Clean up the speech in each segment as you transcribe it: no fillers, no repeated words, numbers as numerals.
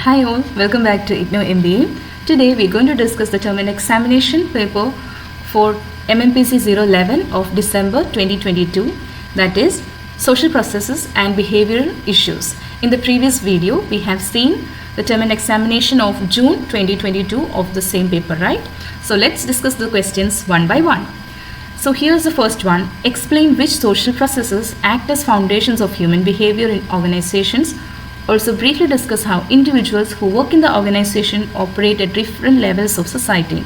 Hi all, welcome back to IGNOU MBA. Today we're going to discuss the term and examination paper for MMPC-011 of December 2022, that is social processes and behavioral issues. In the previous video we have seen the term and examination of June 2022 of the same paper, right? So let's discuss the questions one by one. So here's the first one. Explain which social processes act as foundations of human behavior in organizations. Also briefly discuss how individuals who work in the organization operate at different levels of society,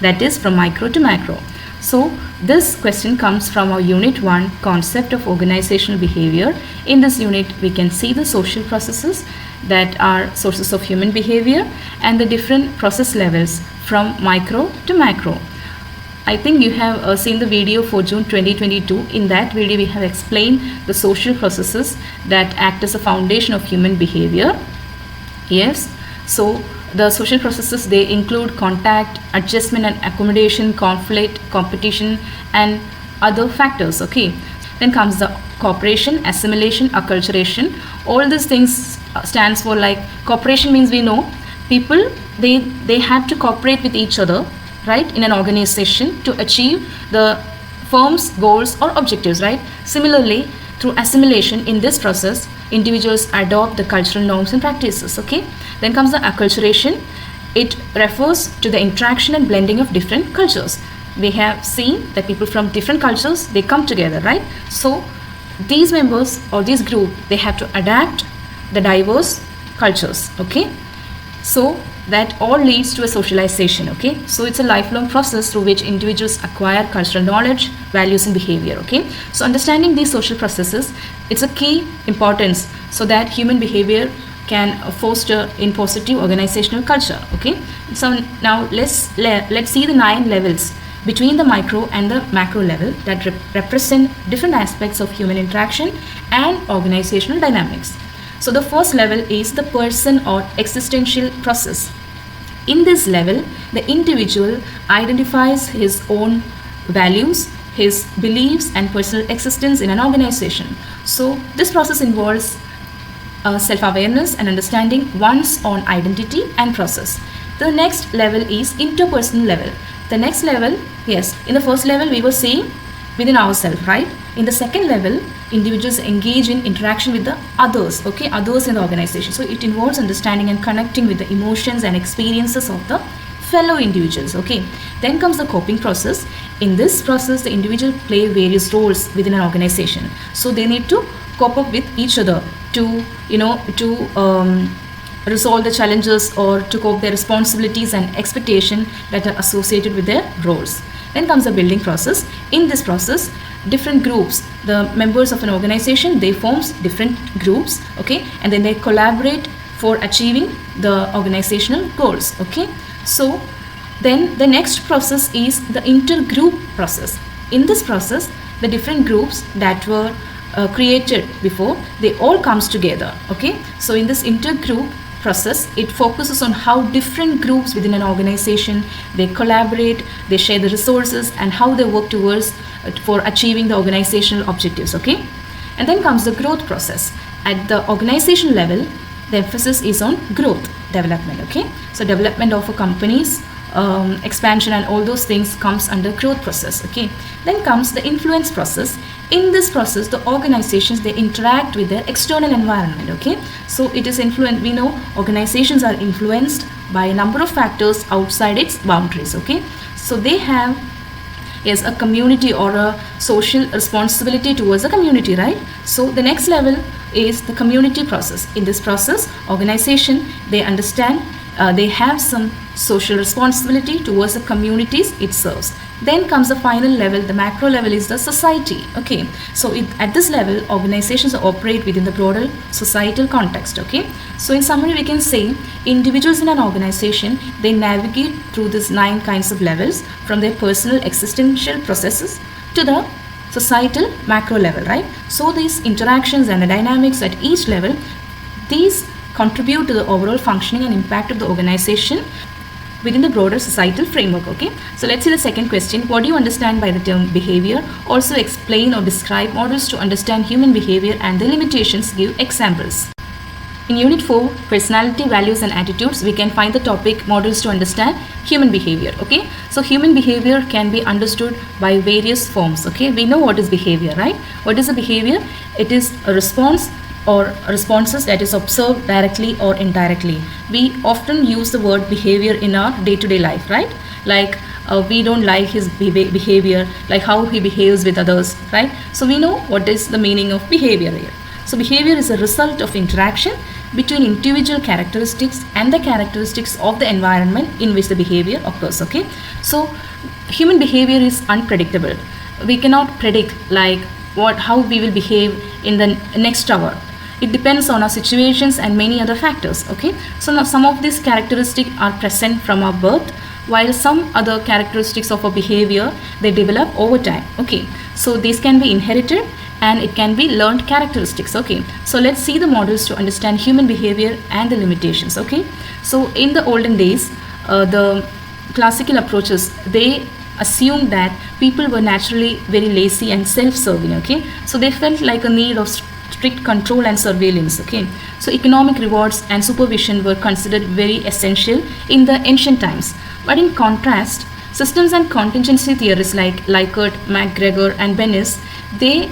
that is from micro to macro. So this question comes from our unit 1, concept of organizational behavior. In this unit we can see the social processes that are sources of human behavior and the different process levels from micro to macro. I think you have seen the video for June 2022. In that video we have explained the social processes that act as a foundation of human behavior. Yes, so the social processes, they include contact, adjustment and accommodation, conflict, competition and other factors. Okay, then comes the cooperation, assimilation, acculturation. All these things stands for, like, cooperation means we know people they have to cooperate with each other, right, in an organization to achieve the firm's goals or objectives, right? Similarly, through assimilation, in this process individuals adopt the cultural norms and practices. Okay, then comes the acculturation. It refers to the interaction and blending of different cultures. We have seen that people from different cultures, they come together, right? So these members or this group, they have to adapt the diverse cultures. Okay, so that all leads to a socialization. Okay, so it's a lifelong process through which individuals acquire cultural knowledge, values and behavior. Okay, so understanding these social processes, it's a key importance so that human behavior can foster in positive organizational culture. Okay, so now let's see the 9 levels between the micro and the macro level that represent different aspects of human interaction and organizational dynamics. So the first level is the person or existential process. In this level, the individual identifies his own values, his beliefs and personal existence in an organization. So this process involves self-awareness and understanding one's own identity and process. The next level is interpersonal level. The next level, yes, in the first level we were saying within ourselves, right? In the second level, individuals engage in interaction with the others, okay, others in the organization. So it involves understanding and connecting with the emotions and experiences of the fellow individuals. Okay, then comes the coping process. In this process, the individual play various roles within an organization. So they need to cope up with each other to, resolve the challenges or to cope their responsibilities and expectation that are associated with their roles. Then comes the building process. In this process, different groups, the members of an organization, they form different groups, okay, and then they collaborate for achieving the organizational goals. Okay, so then the next process is the intergroup process. In this process, the different groups that were created before, they all comes together. Okay, so in this intergroup process, it focuses on how different groups within an organization, they collaborate, they share the resources and how they work towards for achieving the organizational objectives. Okay, and then comes the growth process. At the organization level, the emphasis is on growth development. Okay, so development of a company's expansion and all those things comes under growth process. Okay, then comes the influence process. In this process, the organizations, they interact with their external environment. Okay, so it is influenced, we know organizations are influenced by a number of factors outside its boundaries. Okay, so they have, yes, a community or a social responsibility towards the community, right? So the next level is the community process. In this process, organization, they understand they have some social responsibility towards the communities it serves. Then comes the final level, the macro level, is the society. Okay, so at this level, organizations operate within the broader societal context. Okay, so in summary, we can say individuals in an organization, they navigate through these 9 kinds of levels, from their personal existential processes to the societal macro level, right? So these interactions and the dynamics at each level, these contribute to the overall functioning and impact of the organization within the broader societal framework. Okay, so let's see the second question. What do you understand by the term behavior? Also explain or describe models to understand human behavior and their limitations. Give examples. In Unit 4, Personality, Values and Attitudes, we can find the topic Models to Understand Human Behavior. Okay, so human behavior can be understood by various forms. Okay, we know what is behavior, right? What is a behavior? It is a response or responses that is observed directly or indirectly. We often use the word behavior in our day-to-day life, right? Like we don't like his behavior, like how he behaves with others, right? So we know what is the meaning of behavior here. So behavior is a result of interaction between individual characteristics and the characteristics of the environment in which the behavior occurs. Okay, so human behavior is unpredictable. We cannot predict like how we will behave in the next hour. It depends on our situations and many other factors. Okay, so now some of these characteristics are present from our birth, while some other characteristics of our behavior they develop over time. Okay, so these can be inherited and it can be learned characteristics. Okay, so let's see the models to understand human behavior and the limitations. Okay, so in the olden days, the classical approaches, they assumed that people were naturally very lazy and self-serving. Okay, so they felt like a need of strict control and surveillance. Okay, so economic rewards and supervision were considered very essential in the ancient times. But in contrast, systems and contingency theorists like Likert, McGregor and Bennis, they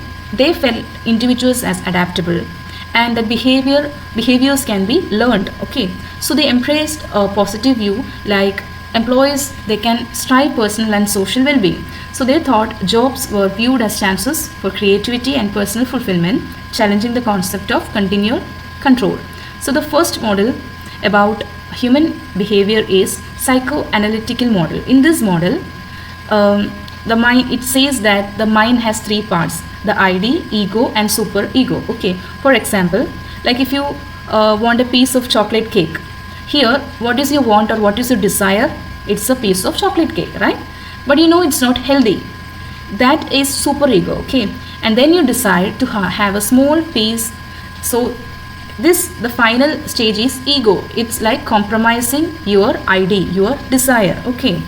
felt individuals as adaptable and that behaviors can be learned. Okay, so they embraced a positive view, like employees, they can strive personal and social well-being. So they thought jobs were viewed as chances for creativity and personal fulfillment, challenging the concept of continual control. So the first model about human behavior is psychoanalytical model. In this model, the mind, it says that the mind has three parts: the ID, ego and superego. Okay, for example, like if you want a piece of chocolate cake, here what is your want or what is your desire? It's a piece of chocolate cake, right? But you know it's not healthy. That is superego. Okay, and then you decide to have a small piece. So the final stage is ego. It's like compromising your ID, your desire. Okay,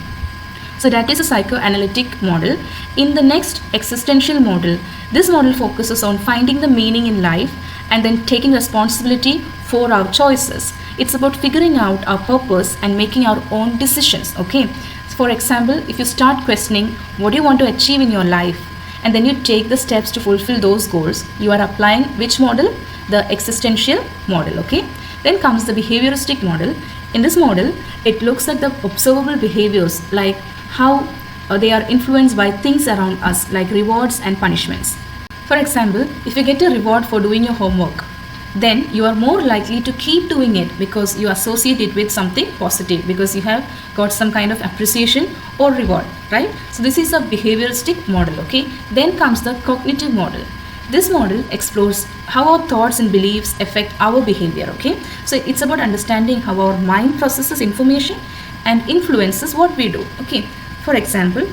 so that is a psychoanalytic model. In the next existential model, this model focuses on finding the meaning in life and then taking responsibility for our choices. It's about figuring out our purpose and making our own decisions. Okay, for example, if you start questioning what you want to achieve in your life and then you take the steps to fulfill those goals, you are applying which model? The existential model. Okay, then comes the behavioristic model. In this model, it looks at the observable behaviors, like how they are influenced by things around us, like rewards and punishments. For example, if you get a reward for doing your homework, then you are more likely to keep doing it because you associate it with something positive, because you have got some kind of appreciation or reward, right? So this is a behavioristic model. Okay, then comes the cognitive model. This model explores how our thoughts and beliefs affect our behavior. Okay, so it's about understanding how our mind processes information and influences what we do. Okay, for example,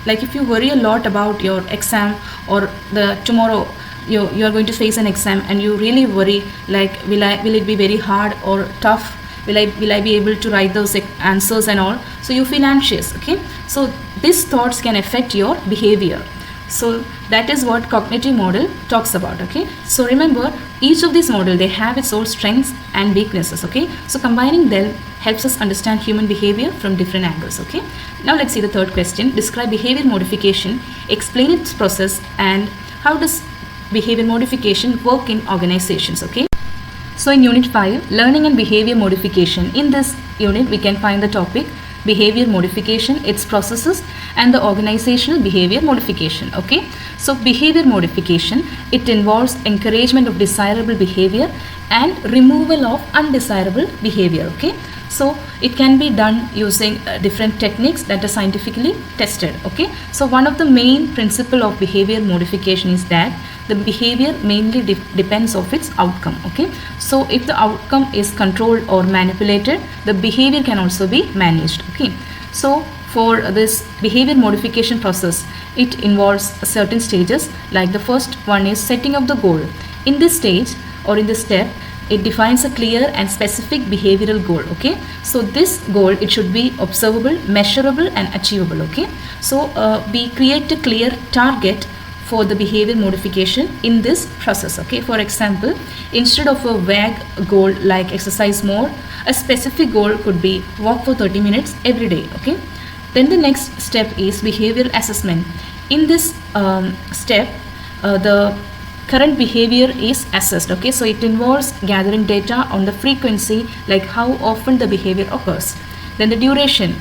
like if you worry a lot about your exam or the tomorrow you are going to face an exam and you really worry, like will it be very hard or tough, will I be able to write those answers and all, so you feel anxious. Okay, so these thoughts can affect your behavior. So that is what cognitive model talks about. Okay, so remember, each of these models, they have its own strengths and weaknesses. Okay, so combining them helps us understand human behavior from different angles. Okay, now let's see the third question. Describe behavior modification, explain its process, and how does behavior modification work in organizations. Okay, so in unit 5, learning and behavior modification, in this unit we can find the topic behavior modification, its processes, and the organizational behavior modification. Okay, so behavior modification, it involves encouragement of desirable behavior and removal of undesirable behavior. Okay, so it can be done using different techniques that are scientifically tested. Okay, so one of the main principle of behavior modification is that the behavior mainly depends of its outcome. Okay, so if the outcome is controlled or manipulated, the behavior can also be managed. Okay, so for this behavior modification process, it involves certain stages. Like the first one is setting up the goal. In this stage or in this step, it defines a clear and specific behavioral goal. Okay, so this goal, it should be observable, measurable and achievable. Okay, so we create a clear target for the behavior modification in this process. Okay, for example, instead of a vague goal like exercise more, a specific goal could be walk for 30 minutes every day. Okay, then the next step is behavioral assessment. In this step, the current behavior is assessed. Okay, so it involves gathering data on the frequency, like how often the behavior occurs. Then the duration,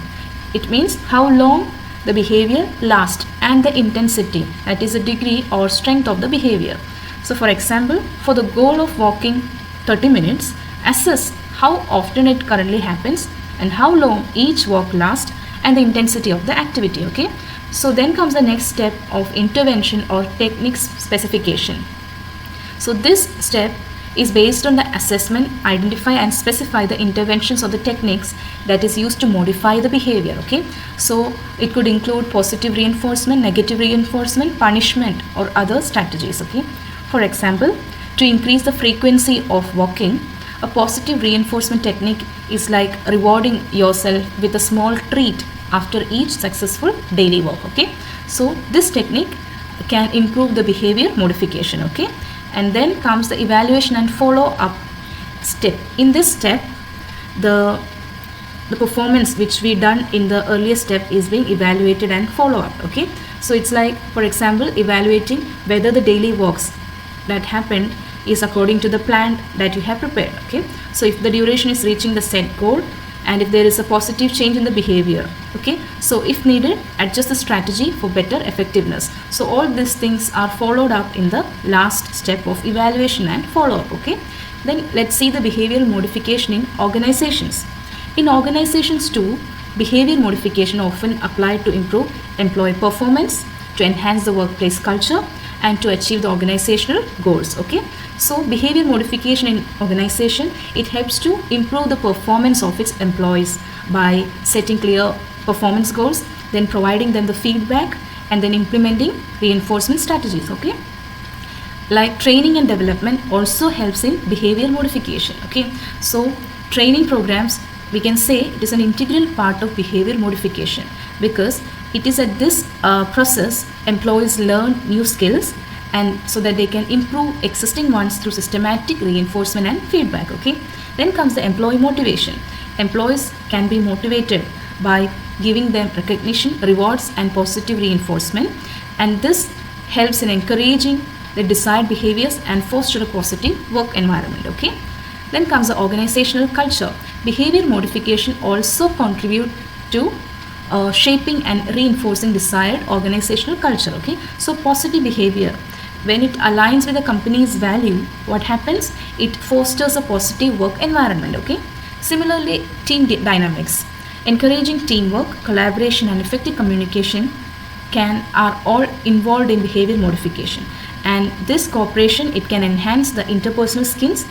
it means how long the behavior lasts, and the intensity, that is the degree or strength of the behavior. So for example, for the goal of walking 30 minutes, assess how often it currently happens and how long each walk lasts and the intensity of the activity. Okay, so then comes the next step of intervention or techniques specification. So this step is based on the assessment, identify and specify the interventions or the techniques that is used to modify the behavior. Okay, so it could include positive reinforcement, negative reinforcement, punishment or other strategies. Okay, for example, to increase the frequency of walking, a positive reinforcement technique is like rewarding yourself with a small treat after each successful daily walk. Okay, so this technique can improve the behavior modification. Okay, and then comes the evaluation and follow up step. In this step, the performance which we done in the earlier step is being evaluated and follow up. Okay, so it's like, for example, evaluating whether the daily walks that happened is according to the plan that you have prepared. Okay, so if the duration is reaching the set goal, and if there is a positive change in the behavior. Okay, so if needed, adjust the strategy for better effectiveness. So all these things are followed up in the last step of evaluation and follow up. Okay, then let's see the behavioral modification in organizations. In organizations too, behavior modification often applied to improve employee performance, to enhance the workplace culture, and to achieve the organizational goals. Okay, so behavior modification in organization, it helps to improve the performance of its employees by setting clear performance goals, then providing them the feedback, and then implementing reinforcement strategies. Okay, like training and development also helps in behavior modification. Okay, so training programs, we can say it is an integral part of behavior modification, because it is at this process employees learn new skills, and so that they can improve existing ones through systematic reinforcement and feedback. Okay, then comes the employee motivation. Employees can be motivated by giving them recognition, rewards, and positive reinforcement, and this helps in encouraging the desired behaviors and foster a positive work environment. Okay, then comes the organizational culture. Behavior modification also contribute to shaping and reinforcing desired organizational culture. Okay, so positive behavior, when it aligns with the company's value, what happens? It fosters a positive work environment. Okay, similarly, team dynamics, encouraging teamwork, collaboration, and effective communication are all involved in behavior modification, and this cooperation, it can enhance the interpersonal skills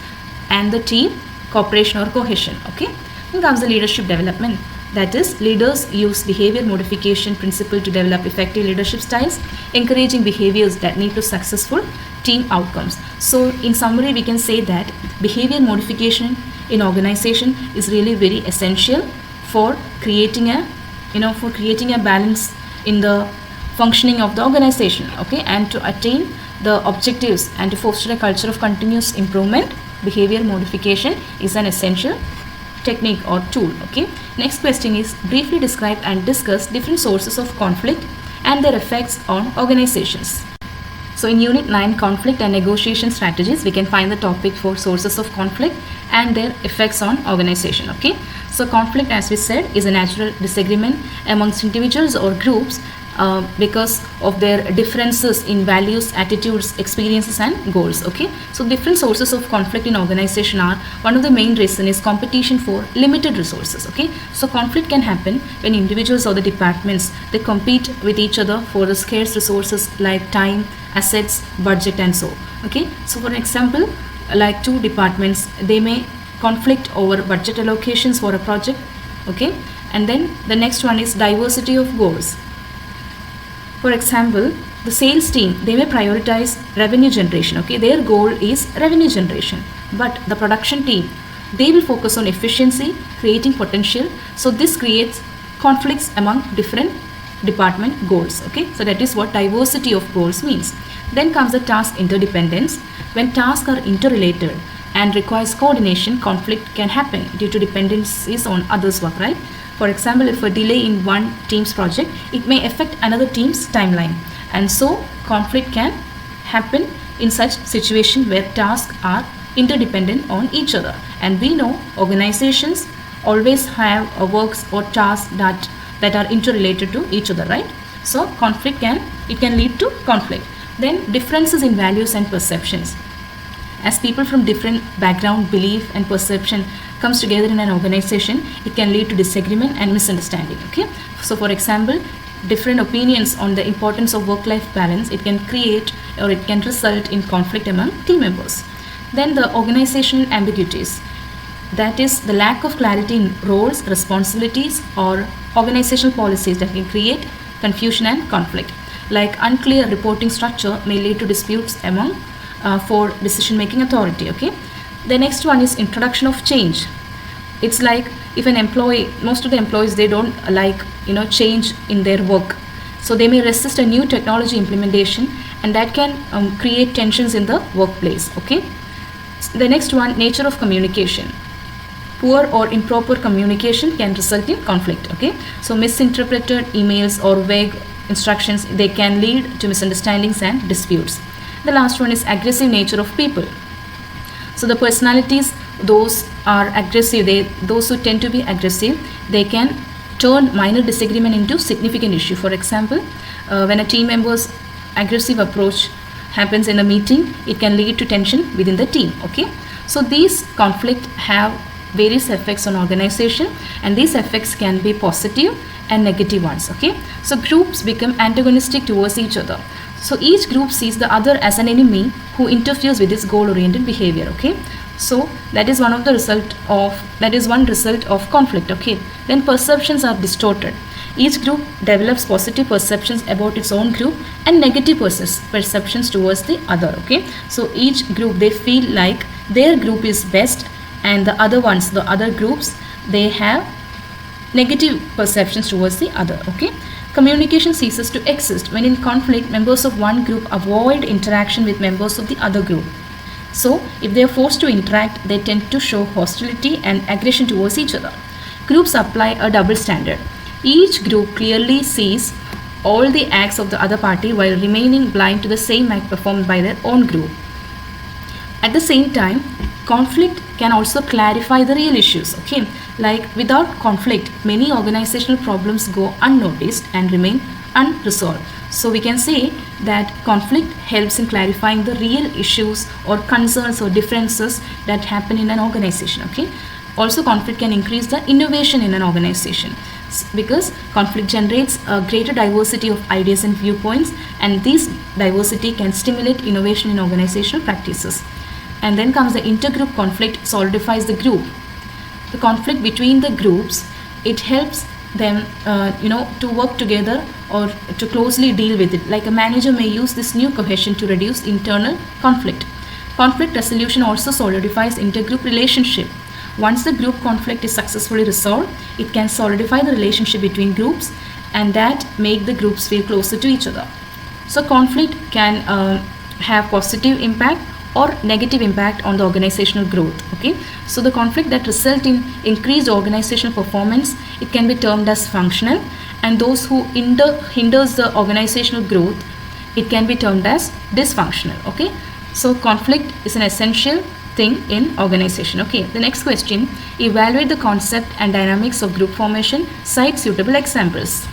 and the team cooperation or cohesion. Okay, then comes the leadership development. That is, leaders use behavior modification principle to develop effective leadership styles, encouraging behaviors that lead to successful team outcomes. So in summary, we can say that behavior modification in organization is really very essential for creating a balance in the functioning of the organization. Okay, and to attain the objectives and to foster a culture of continuous improvement, behavior modification is an essential technique or tool. Okay, next question is, briefly describe and discuss different sources of conflict and their effects on organizations. So in Unit 9, conflict and negotiation strategies, we can find the topic for sources of conflict and their effects on organization. Okay, so conflict, as we said, is a natural disagreement amongst individuals or groups because of their differences in values, attitudes, experiences, and goals. Okay, so different sources of conflict in organization are, one of the main reason is competition for limited resources. Okay, so conflict can happen when individuals or the departments, they compete with each other for the scarce resources like time, assets, budget, and so. Okay, so for example, like two departments, they may conflict over budget allocations for a project. Okay, and then the next one is diversity of goals. For example, the sales team, they may prioritize revenue generation. Okay, their goal is revenue generation, but the production team, they will focus on efficiency, creating potential. So this creates conflicts among different department goals. Okay, so that is what diversity of goals means. Then comes the task interdependence. When tasks are interrelated and requires coordination, conflict can happen due to dependencies on others' work, right? For example, if a delay in one team's project, it may affect another team's timeline, and so conflict can happen in such situation where tasks are interdependent on each other. And we know organizations always have works or tasks that are interrelated to each other, right? So conflict can lead to conflict. Then differences in values and perceptions. As people from different background, belief and perception comes together in an organization, it can lead to disagreement and misunderstanding. Okay, so for example, different opinions on the importance of work-life balance, it can create or it can result in conflict among team members. Then the organizational ambiguities, that is the lack of clarity in roles, responsibilities or organizational policies that can create confusion and conflict. Like unclear reporting structure may lead to disputes among for decision-making authority. Okay, the next one is introduction of change. It's like if an employee, most of the employees, they don't like change in their work, so they may resist a new technology implementation, and that can create tensions in the workplace. Okay, the next one, nature of communication. Poor or improper communication can result in conflict. Okay, so misinterpreted emails or vague instructions, they can lead to misunderstandings and disputes. The last one is aggressive nature of people. So the personalities, those are aggressive, those who tend to be aggressive, they can turn minor disagreement into significant issue. For example, when a team member's aggressive approach happens in a meeting, it can lead to tension within the team. Okay, so these conflicts have various effects on organization, and these effects can be positive and negative ones. Okay, so groups become antagonistic towards each other. So each group sees the other as an enemy who interferes with its goal-oriented behavior. Okay, so that is one result of conflict. Okay, then perceptions are distorted. Each group develops positive perceptions about its own group and negative perceptions towards the other. Okay, so each group, they feel like their group is best, and the other groups, they have negative perceptions towards the other. Okay, communication ceases to exist. When in conflict, members of one group avoid interaction with members of the other group. So if they are forced to interact, they tend to show hostility and aggression towards each other. Groups apply a double standard. Each group clearly sees all the acts of the other party while remaining blind to the same act performed by their own group. At the same time, conflict can also clarify the real issues. Okay, like without conflict, many organizational problems go unnoticed and remain unresolved. So we can say that conflict helps in clarifying the real issues or concerns or differences that happen in an organization. Okay, also conflict can increase the innovation in an organization, because conflict generates a greater diversity of ideas and viewpoints, and this diversity can stimulate innovation in organizational practices. And then comes the intergroup conflict solidifies the group. The conflict between the groups, it helps them to work together or to closely deal with it. Like a manager may use this new cohesion to reduce internal conflict. Conflict resolution also solidifies intergroup relationship. Once the group conflict is successfully resolved, it can solidify the relationship between groups, and that make the groups feel closer to each other. So conflict can have positive impact or negative impact on the organizational growth. Okay, so the conflict that result in increased organizational performance, it can be termed as functional, and those who hinders the organizational growth, it can be termed as dysfunctional. Okay, so conflict is an essential thing in organization. Okay, the next question, evaluate the concept and dynamics of group formation, cite suitable examples.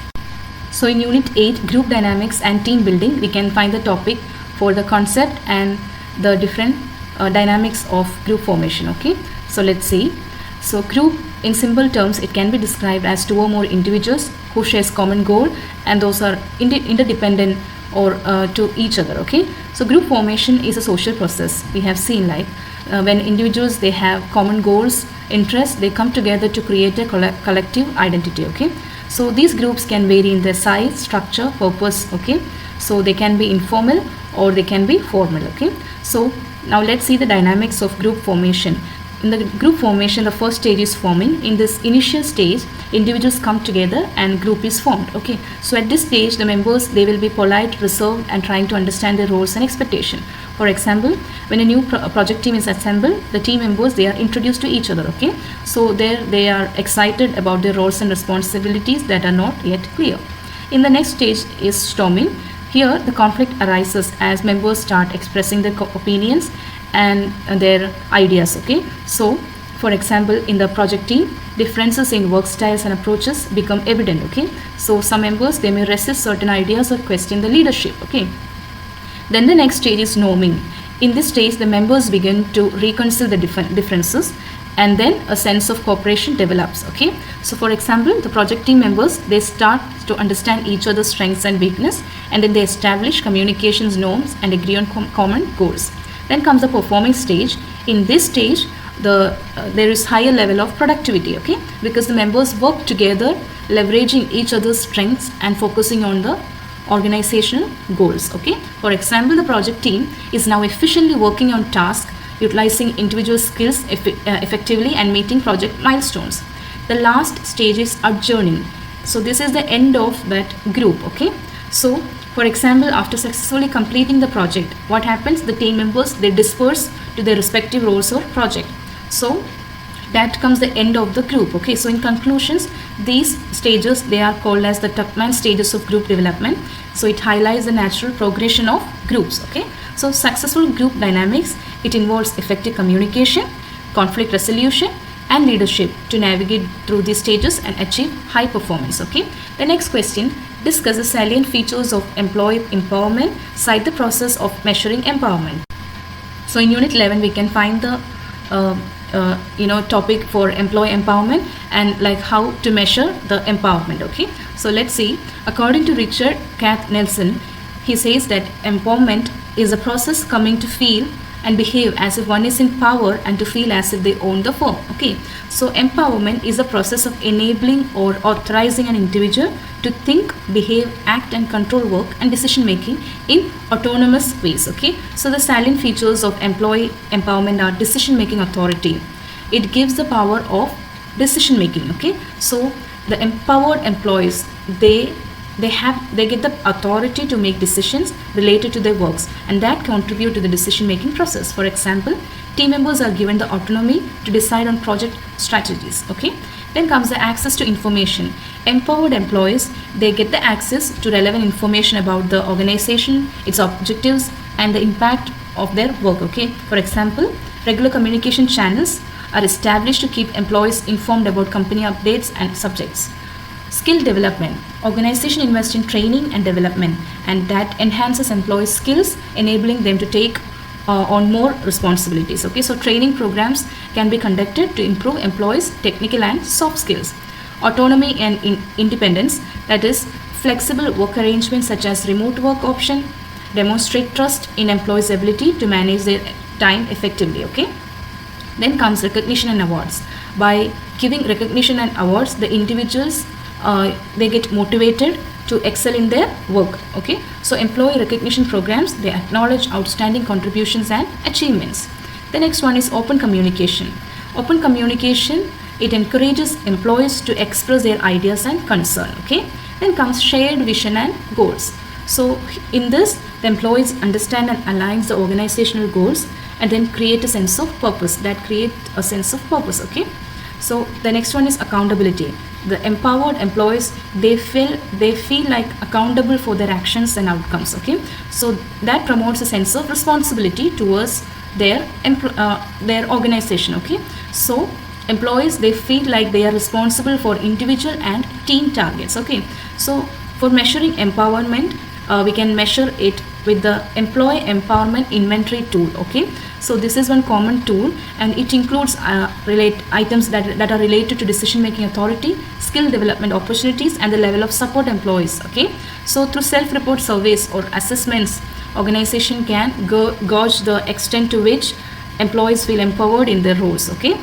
So in unit 8, group dynamics and team building, we can find the topic for the concept and the different dynamics of group formation. Okay, so let's see. So group, in simple terms, it can be described as two or more individuals who shares common goal, and those are interdependent or to each other. Okay, so group formation is a social process. We have seen like when individuals, they have common goals, interests, they come together to create a collective identity. Okay, so these groups can vary in their size, structure, purpose. Okay, so they can be informal or they can be formal. Okay, so now let's see the dynamics of group formation. in the group formation, the first stage is forming. In this initial stage, individuals come together and group is formed. Okay, so at this stage, the members, they will be polite, reserved, and trying to understand their roles and expectation. For example, when a new project team is assembled, the team members, they are introduced to each other. Okay, so there they are excited about their roles and responsibilities that are not yet clear. In the next stage is storming. Here the conflict arises as members start expressing their opinions and their ideas. Okay, so for example, in the project team, differences in work styles and approaches become evident. Okay, so some members, they may resist certain ideas or question the leadership. Okay, then the next stage is norming. In this stage, the members begin to reconcile the differences, and then a sense of cooperation develops. Okay, so for example, the project team members, they start to understand each other's strengths and weakness, and then they establish communications norms and agree on common goals. Then comes the performing stage. In this stage, there is higher level of productivity. Okay, because the members work together, leveraging each other's strengths and focusing on the organizational goals. Okay, for example, the project team is now efficiently working on tasks, utilizing individual skills effectively and meeting project milestones. The last stage is adjourning. So this is the end of that group. Okay, so for example, after successfully completing the project, what happens? The team members, they disperse to their respective roles or project. So that comes the end of the group. Okay, so in conclusions, these stages, they are called as the Tuckman stages of group development. So it highlights the natural progression of groups. Okay, so successful group dynamics, it involves effective communication, conflict resolution, and leadership to navigate through these stages and achieve high performance. Okay, the next question, discuss the salient features of employee empowerment. Cite the process of measuring empowerment. So in unit 11, we can find the topic for employee empowerment and like how to measure the empowerment. Okay, so let's see. According to Richard Kath Nelson, he says that empowerment is a process coming to feel and behave as if one is in power and to feel as if they own the firm. Okay, so empowerment is a process of enabling or authorizing an individual to think, behave, act and control work and decision making in autonomous ways. Okay, so the salient features of employee empowerment are decision making authority. It gives the power of decision making. Okay, so the empowered employees, they get the authority to make decisions related to their works and that contribute to the decision making process. For example, team members are given the autonomy to decide on project strategies. Okay, then comes the access to information. Empowered employees, they get the access to relevant information about the organization, its objectives and the impact of their work. Okay, for example, regular communication channels are established to keep employees informed about company updates and subjects. Skill development. Organization invests in training and development, and that enhances employees' skills, enabling them to take on more responsibilities. Okay, so training programs can be conducted to improve employees' technical and soft skills. Autonomy and independence, that is, flexible work arrangements such as remote work option, demonstrate trust in employees' ability to manage their time effectively. Okay, then comes recognition and awards. By giving recognition and awards, the individuals they get motivated to excel in their work. Okay, so employee recognition programs, they acknowledge outstanding contributions and achievements. The next one is open communication. Open communication, it encourages employees to express their ideas and concern. Okay, then comes shared vision and goals. So in this, the employees understand and aligns the organizational goals and then create a sense of purpose. Okay, so the next one is accountability. The empowered employees, they feel like accountable for their actions and outcomes. Okay, so that promotes a sense of responsibility towards their organization. Okay, so employees, they feel like they are responsible for individual and team targets. Okay, so for measuring empowerment, we can measure it with the employee empowerment inventory tool. Okay, so this is one common tool and it includes items that are related to decision making authority, skill development opportunities and the level of support employees. Okay, so through self-report surveys or assessments, organization can gauge the extent to which employees feel empowered in their roles. Okay,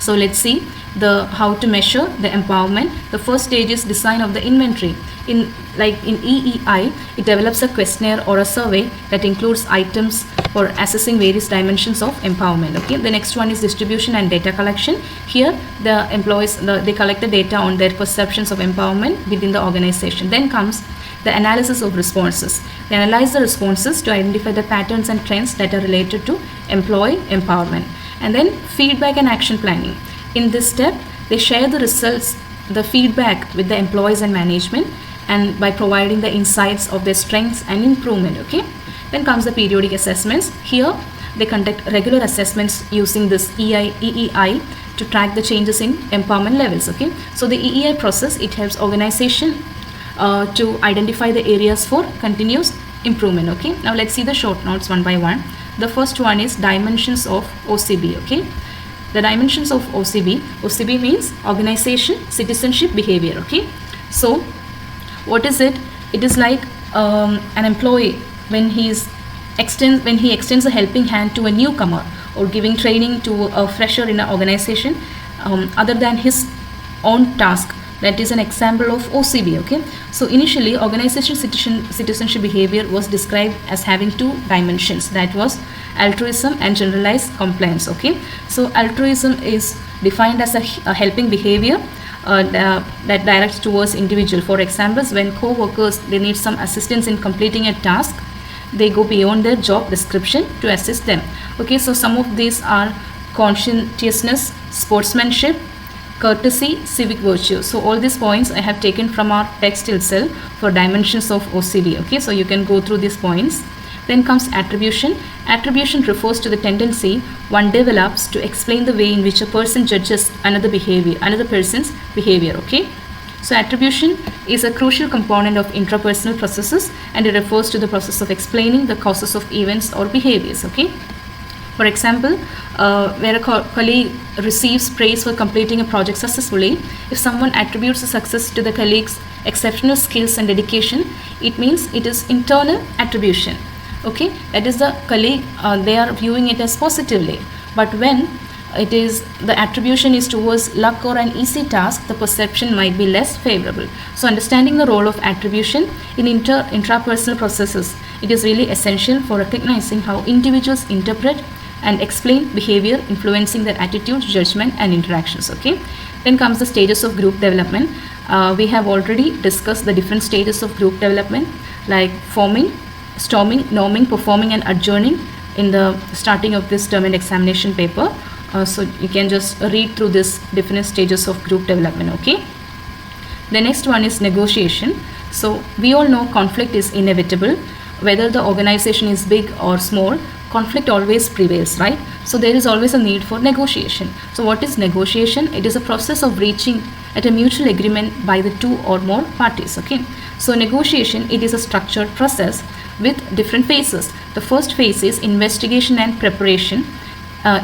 So let's see how to measure the empowerment. The first stage is design of the inventory. In EEI, it develops a questionnaire or a survey that includes items for assessing various dimensions of empowerment. Okay. The next one is distribution and data collection. Here the employees they collect the data on their perceptions of empowerment within the organization. Then comes the analysis of responses. They analyze the responses to identify the patterns and trends that are related to employee empowerment. And then feedback and action planning. In this step, they share the results, the feedback with the employees and management, and by providing the insights of their strengths and improvement. Okay. Then comes the periodic assessments. Here they conduct regular assessments using this EEI to track the changes in empowerment levels. Okay. So the EEI process, it helps organization to identify the areas for continuous improvement. Okay. Now let's see the short notes one by one. The first one is dimensions of OCB. Okay. The dimensions of OCB means organization, citizenship, behavior. Okay. So what is it? It is like an employee when he extends a helping hand to a newcomer or giving training to a fresher in an organization other than his own task. That is an example of OCB. Okay. So initially, organization citizenship behavior was described as having two dimensions. That was altruism and generalized compliance. Okay. So altruism is defined as a helping behavior that directs towards individual. For example, when co-workers they need some assistance in completing a task, they go beyond their job description to assist them. Okay. So some of these are conscientiousness, sportsmanship, courtesy, civic virtue. So all these points I have taken from our text itself for dimensions of OCB. Okay, so you can go through these points. Then comes attribution. Attribution refers to the tendency one develops to explain the way in which a person judges another person's behavior. Okay, so attribution is a crucial component of intrapersonal processes, and it refers to the process of explaining the causes of events or behaviors. Okay. For example, where a colleague receives praise for completing a project successfully, if someone attributes the success to the colleague's exceptional skills and dedication, it means it is internal attribution. Okay, that is the colleague, they are viewing it as positively. But when the attribution is towards luck or an easy task, the perception might be less favorable. So understanding the role of attribution in intrapersonal processes, it is really essential for recognizing how individuals interpret and explain behavior, influencing their attitudes, judgment, and interactions. Okay. Then comes the stages of group development. We have already discussed the different stages of group development, like forming, storming, norming, performing, and adjourning in the starting of this term and examination paper. So you can just read through this different stages of group development. Okay. The next one is negotiation. So we all know conflict is inevitable. Whether the organization is big or small, conflict always prevails, right? So there is always a need for negotiation. So what is negotiation? It is a process of reaching at a mutual agreement by the two or more parties. Okay. So negotiation, it is a structured process with different phases. The first phase is investigation and preparation.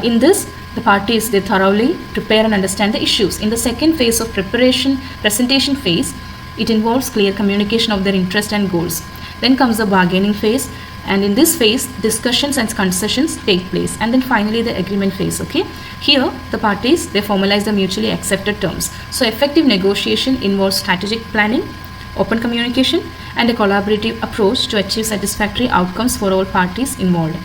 In this, the parties they thoroughly prepare and understand the issues. In the second phase of presentation phase, it involves clear communication of their interest and goals. Then comes the bargaining phase, and in this phase discussions and concessions take place. And then finally the agreement phase. Okay, here the parties they formalize the mutually accepted terms. So effective negotiation involves strategic planning, open communication, and a collaborative approach to achieve satisfactory outcomes for all parties involved.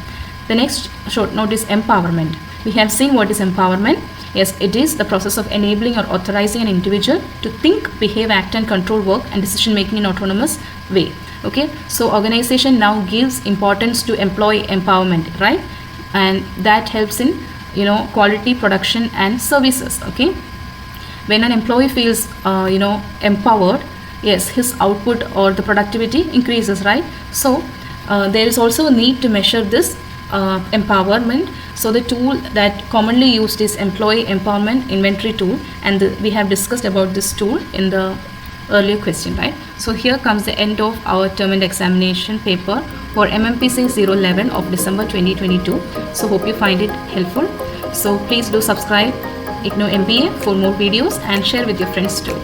The next short note is empowerment. We have seen what is empowerment. Yes, it is the process of enabling or authorizing an individual to think, behave, act, and control work and decision making in autonomous way. Okay, so organization now gives importance to employee empowerment, right? And that helps in quality production and services. Okay, when an employee feels empowered, yes, his output or the productivity increases, right? So there is also a need to measure this empowerment. So the tool that commonly used is employee empowerment inventory tool, and we have discussed about this tool in the earlier question, right? So here comes the end of our term and examination paper for MMPC-011 of December 2022. So hope you find it helpful. So please do subscribe IGNOU MBA for more videos and share with your friends too.